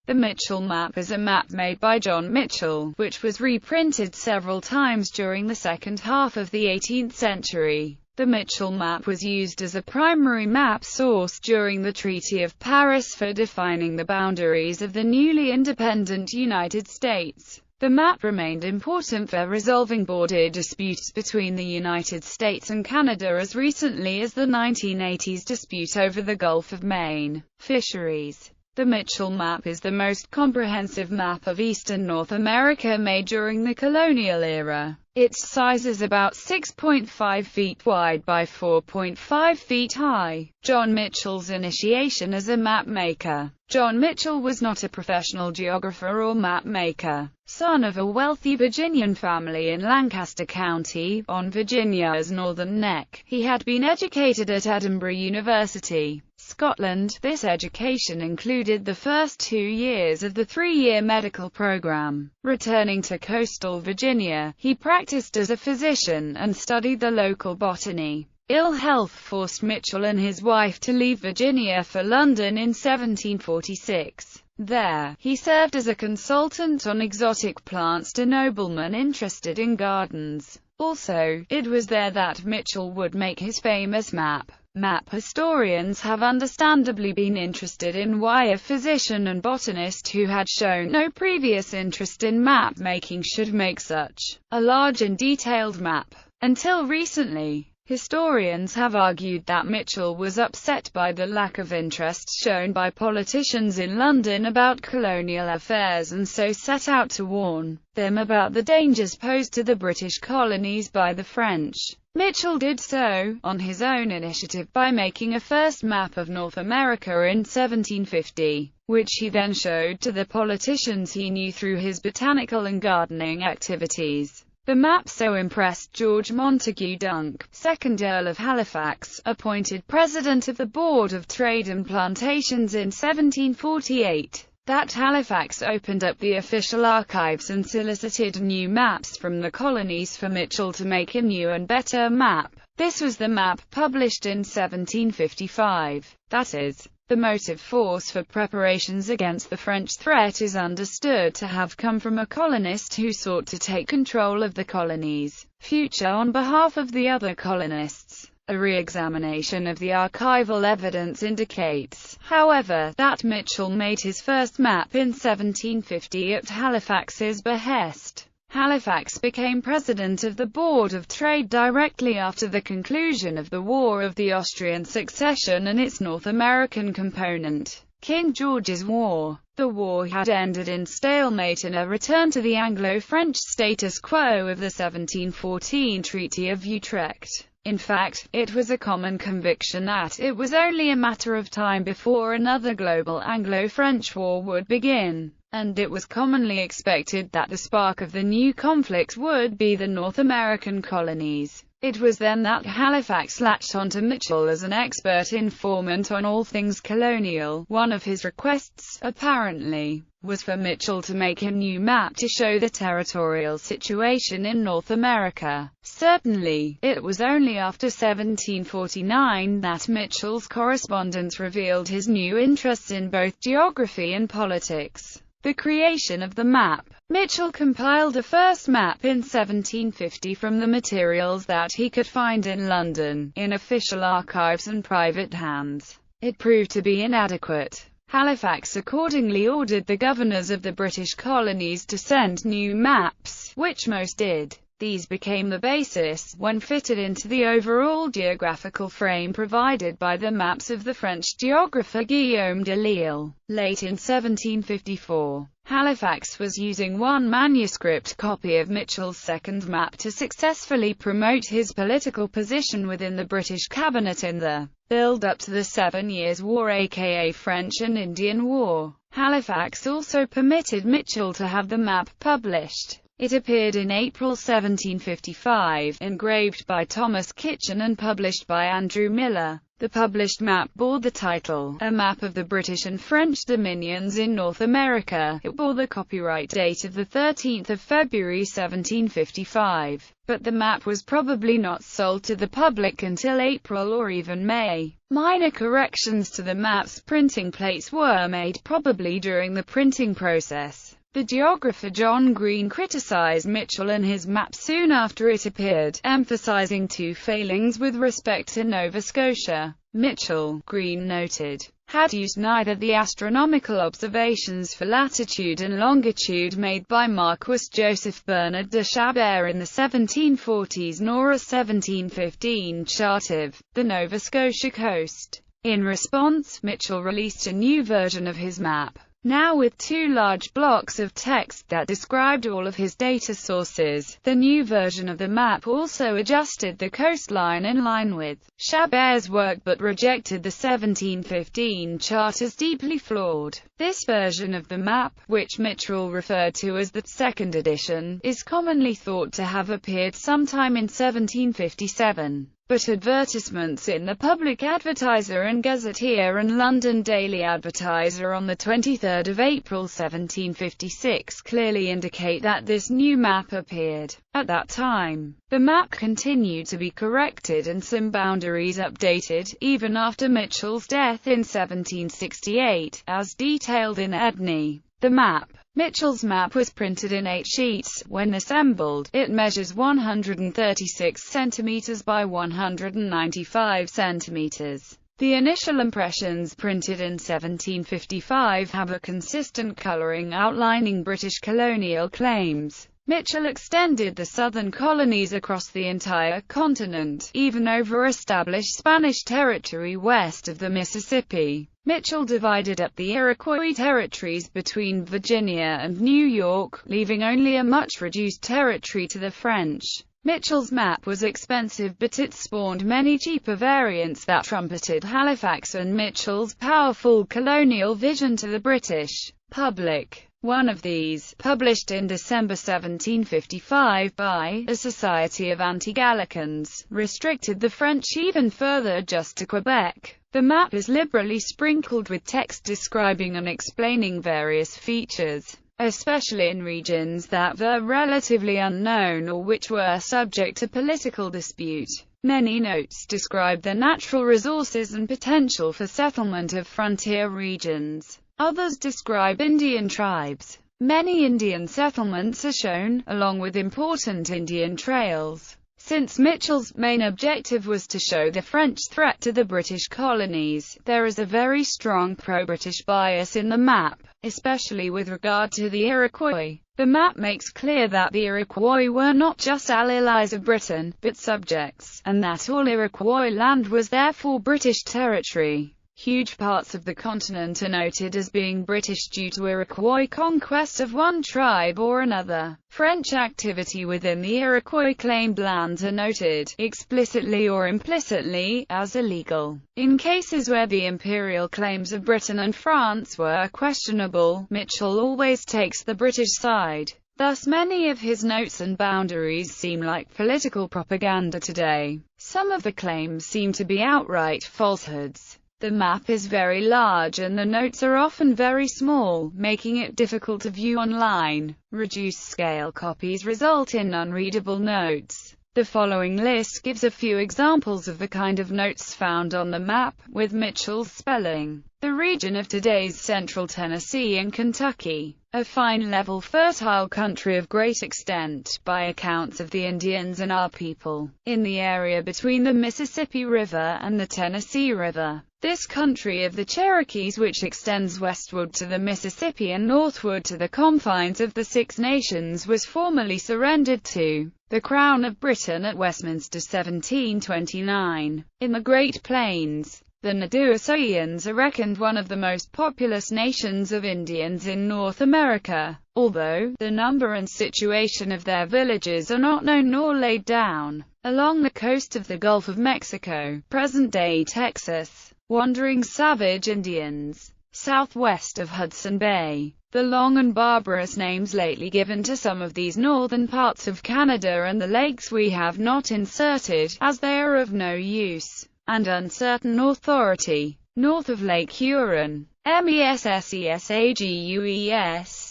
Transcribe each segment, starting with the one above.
The Mitchell map is a map made by John Mitchell, which was reprinted several times during the second half of the 18th century. The Mitchell map was used as a primary map source during the Treaty of Paris for defining the boundaries of the newly independent United States. The map remained important for resolving border disputes between the United States and Canada as recently as the 1980s dispute over the Gulf of Maine fisheries. The Mitchell map is the most comprehensive map of eastern North America made during the colonial era. Its size is about 6.5 feet wide by 4.5 feet high. John Mitchell's initiation as a map maker. John Mitchell was not a professional geographer or map maker. Son of a wealthy Virginian family in Lancaster County, on Virginia's northern neck, he had been educated at Edinburgh University, Scotland. This education included the first 2 years of the 3-year medical program. Returning to coastal Virginia, he practiced as a physician and studied the local botany. Ill health forced Mitchell and his wife to leave Virginia for London in 1746. There, he served as a consultant on exotic plants to noblemen interested in gardens. Also, it was there that Mitchell would make his famous map. Map historians have understandably been interested in why a physician and botanist who had shown no previous interest in map making should make such a large and detailed map. Until recently, historians have argued that Mitchell was upset by the lack of interest shown by politicians in London about colonial affairs and so set out to warn them about the dangers posed to the British colonies by the French. Mitchell did so, on his own initiative, by making a first map of North America in 1750, which he then showed to the politicians he knew through his botanical and gardening activities. The map so impressed George Montague Dunk, 2nd Earl of Halifax, appointed President of the Board of Trade and Plantations in 1748, that Halifax opened up the official archives and solicited new maps from the colonies for Mitchell to make a new and better map. This was the map published in 1755. That is, the motive force for preparations against the French threat is understood to have come from a colonist who sought to take control of the colony's future on behalf of the other colonists. A re-examination of the archival evidence indicates, however, that Mitchell made his first map in 1750 at Halifax's behest. Halifax became president of the Board of Trade directly after the conclusion of the War of the Austrian Succession and its North American component, King George's War. The war had ended in stalemate and a return to the Anglo-French status quo of the 1714 Treaty of Utrecht. In fact, it was a common conviction that it was only a matter of time before another global Anglo-French war would begin, and it was commonly expected that the spark of the new conflict would be the North American colonies. It was then that Halifax latched onto Mitchell as an expert informant on all things colonial. One of his requests, apparently, was for Mitchell to make a new map to show the territorial situation in North America. Certainly, it was only after 1749 that Mitchell's correspondence revealed his new interests in both geography and politics. The creation of the map. Mitchell compiled a first map in 1750 from the materials that he could find in London, in official archives and private hands. It proved to be inadequate. Halifax accordingly ordered the governors of the British colonies to send new maps, which most did. These became the basis, when fitted into the overall geographical frame provided by the maps of the French geographer Guillaume de Lisle. Late in 1754, Halifax was using one manuscript copy of Mitchell's second map to successfully promote his political position within the British cabinet in the build-up to the 7 Years' War, aka French and Indian War. Halifax also permitted Mitchell to have the map published. It appeared in April 1755, engraved by Thomas Kitchen and published by Andrew Miller. The published map bore the title, A Map of the British and French Dominions in North America. It bore the copyright date of 13 February 1755, but the map was probably not sold to the public until April or even May. Minor corrections to the map's printing plates were made, probably during the printing process. The geographer John Green criticized Mitchell and his map soon after it appeared, emphasizing two failings with respect to Nova Scotia. Mitchell, Green noted, had used neither the astronomical observations for latitude and longitude made by Marquis Joseph Bernard de Chabert in the 1740s nor a 1715 chart of the Nova Scotia coast. In response, Mitchell released a new version of his map, now with two large blocks of text that described all of his data sources. The new version of the map also adjusted the coastline in line with Chabert's work but rejected the 1715 chart as deeply flawed. This version of the map, which Mitchell referred to as the second edition, is commonly thought to have appeared sometime in 1757. But advertisements in the Public Advertiser and Gazetteer and London Daily Advertiser on 23 April 1756 clearly indicate that this new map appeared. At that time, the map continued to be corrected and some boundaries updated, even after Mitchell's death in 1768, as detailed in Edney. The map. Mitchell's map was printed in 8 sheets. When assembled, it measures 136 centimeters by 195 centimeters. The initial impressions, printed in 1755, have a consistent coloring outlining British colonial claims. Mitchell extended the southern colonies across the entire continent, even over established Spanish territory west of the Mississippi. Mitchell divided up the Iroquois territories between Virginia and New York, leaving only a much reduced territory to the French. Mitchell's map was expensive, but it spawned many cheaper variants that trumpeted Halifax and Mitchell's powerful colonial vision to the British public. One of these, published in December 1755 by a Society of Anti-Gallicans, restricted the French even further just to Quebec. The map is liberally sprinkled with text describing and explaining various features, especially in regions that were relatively unknown or which were subject to political dispute. Many notes describe the natural resources and potential for settlement of frontier regions. Others describe Indian tribes. Many Indian settlements are shown, along with important Indian trails. Since Mitchell's main objective was to show the French threat to the British colonies, there is a very strong pro-British bias in the map, especially with regard to the Iroquois. The map makes clear that the Iroquois were not just allies of Britain, but subjects, and that all Iroquois land was therefore British territory. Huge parts of the continent are noted as being British due to Iroquois conquest of one tribe or another. French activity within the Iroquois claimed lands are noted, explicitly or implicitly, as illegal. In cases where the imperial claims of Britain and France were questionable, Mitchell always takes the British side. Thus many of his notes and boundaries seem like political propaganda today. Some of the claims seem to be outright falsehoods. The map is very large and the notes are often very small, making it difficult to view online. Reduced scale copies result in unreadable notes. The following list gives a few examples of the kind of notes found on the map, with Mitchell's spelling. The region of today's central Tennessee and Kentucky, a fine level fertile country of great extent, by accounts of the Indians and our people, in the area between the Mississippi River and the Tennessee River. This country of the Cherokees, which extends westward to the Mississippi and northward to the confines of the Six Nations, was formerly surrendered to the Crown of Britain at Westminster 1729. In the Great Plains, the Naudoosahians are reckoned one of the most populous nations of Indians in North America, although the number and situation of their villages are not known nor laid down. Along the coast of the Gulf of Mexico, present-day Texas, wandering savage Indians. Southwest of Hudson Bay, the long and barbarous names lately given to some of these northern parts of Canada and the lakes we have not inserted, as they are of no use. and uncertain authority. North of Lake Huron, Messsesagues,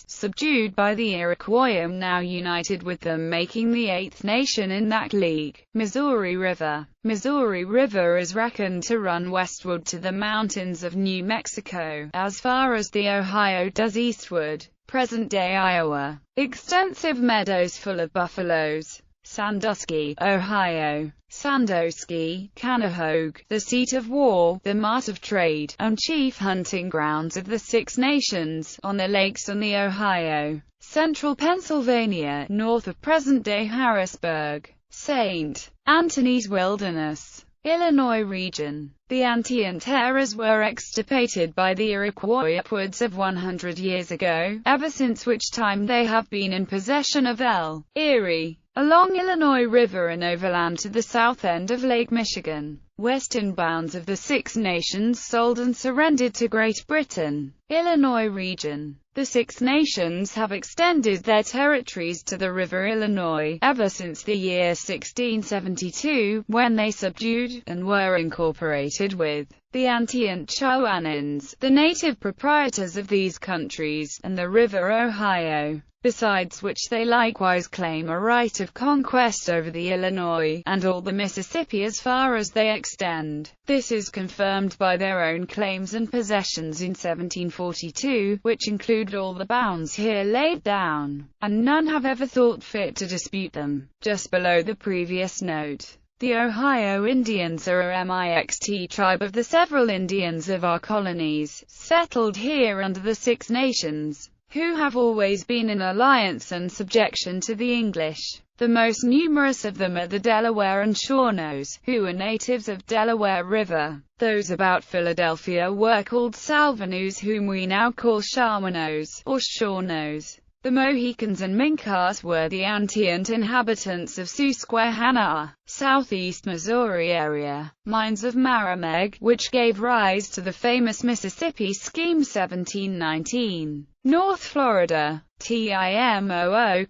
subdued by the Iroquois, now united with them, making the eighth nation in that league. Missouri River. Missouri River is reckoned to run westward to the mountains of New Mexico, as far as the Ohio does eastward, present-day Iowa. Extensive meadows full of buffaloes. Sandusky, Ohio. Sandusky, Canahoga, the seat of war, the mart of trade, and chief hunting grounds of the Six Nations, on the lakes on the Ohio. Central Pennsylvania, north of present-day Harrisburg. St. Anthony's Wilderness. Illinois region. The Antient eras were extirpated by the Iroquois upwards of 100 years ago, ever since which time they have been in possession of L. Erie, along Illinois River and overland to the south end of Lake Michigan. Western bounds of the Six Nations sold and surrendered to Great Britain. Illinois region. The Six Nations have extended their territories to the River Illinois, ever since the year 1672, when they subdued, and were incorporated with, the Antient Chouanins, the native proprietors of these countries, and the River Ohio. Besides which they likewise claim a right of conquest over the Illinois, and all the Mississippi as far as they extend. This is confirmed by their own claims and possessions in 1742, which include all the bounds here laid down, and none have ever thought fit to dispute them. Just below the previous note. The Ohio Indians are a mixed tribe of the several Indians of our colonies, settled here under the Six Nations, who have always been in alliance and subjection to the English. The most numerous of them are the Delaware and Shawanoes, who are natives of Delaware River. Those about Philadelphia were called Salvanoes, whom we now call Shawanoes, or Shawanoes. The Mohicans and Minkas were the antient inhabitants of Susquehanna, southeast Missouri area. Mines of Marameg, which gave rise to the famous Mississippi Scheme 1719. North Florida, Timooqa,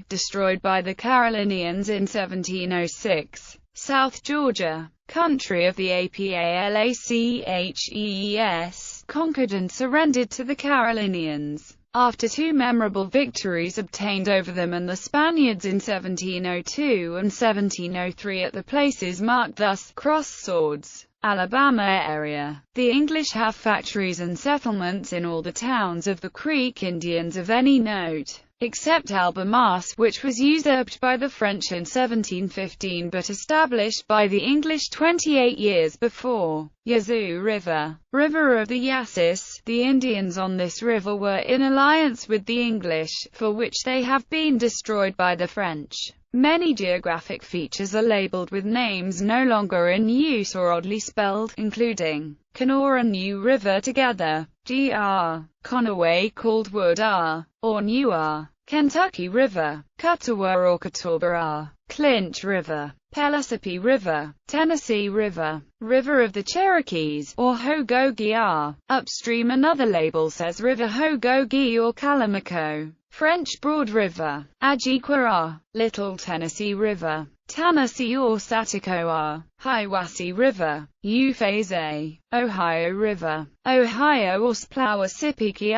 destroyed by the Carolinians in 1706. South Georgia, country of the Appalachians, conquered and surrendered to the Carolinians. After two memorable victories obtained over them and the Spaniards in 1702 and 1703 at the places marked thus, Cross Swords, Alabama area, the English have factories and settlements in all the towns of the Creek Indians of any note, except Albemarle, which was usurped by the French in 1715 but established by the English 28 years before. Yazoo River, river of the Yazoo. The Indians on this river were in alliance with the English, for which they have been destroyed by the French. Many geographic features are labeled with names no longer in use or oddly spelled, including Kanawha and New River together, Gr. Conaway called Wood R, or New R, Kentucky River, Catawba or Catawba, Clinch River, Pellissippi River, Tennessee River, River of the Cherokees, or Hogogi. Upstream another label says River Hogogi or Calamaco. French Broad River, Ajiquara, Little Tennessee River, Tennessee or Saticoa, Hiwassee River, Euphase, Ohio River, Ohio or Splawasipiki,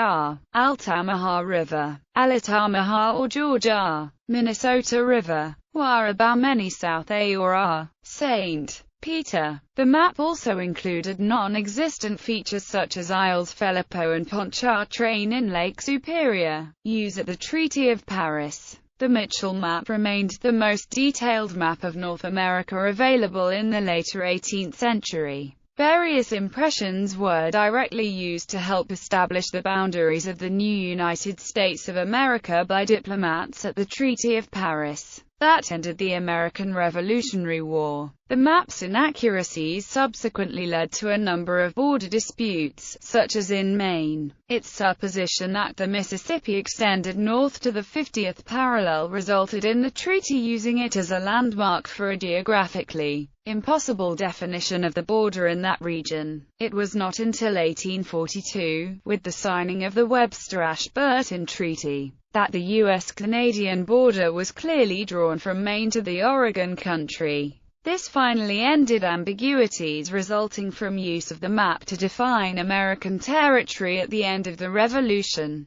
Altamaha River, Alitamaha or Georgia, Minnesota River, Warabameni South A or R, St. Peter. The map also included non-existent features such as Isles Felipeau and Pontchartrain in Lake Superior. Use at the Treaty of Paris. The Mitchell map remained the most detailed map of North America available in the later 18th century. Various impressions were directly used to help establish the boundaries of the new United States of America by diplomats at the Treaty of Paris. That ended the American Revolutionary War. The map's inaccuracies subsequently led to a number of border disputes, such as in Maine. Its supposition that the Mississippi extended north to the 50th parallel resulted in the treaty using it as a landmark for a geographically impossible definition of the border in that region. It was not until 1842, with the signing of the Webster-Ashburton Treaty, that the U.S.-Canadian border was clearly drawn from Maine to the Oregon Country. This finally ended ambiguities resulting from use of the map to define American territory at the end of the Revolution.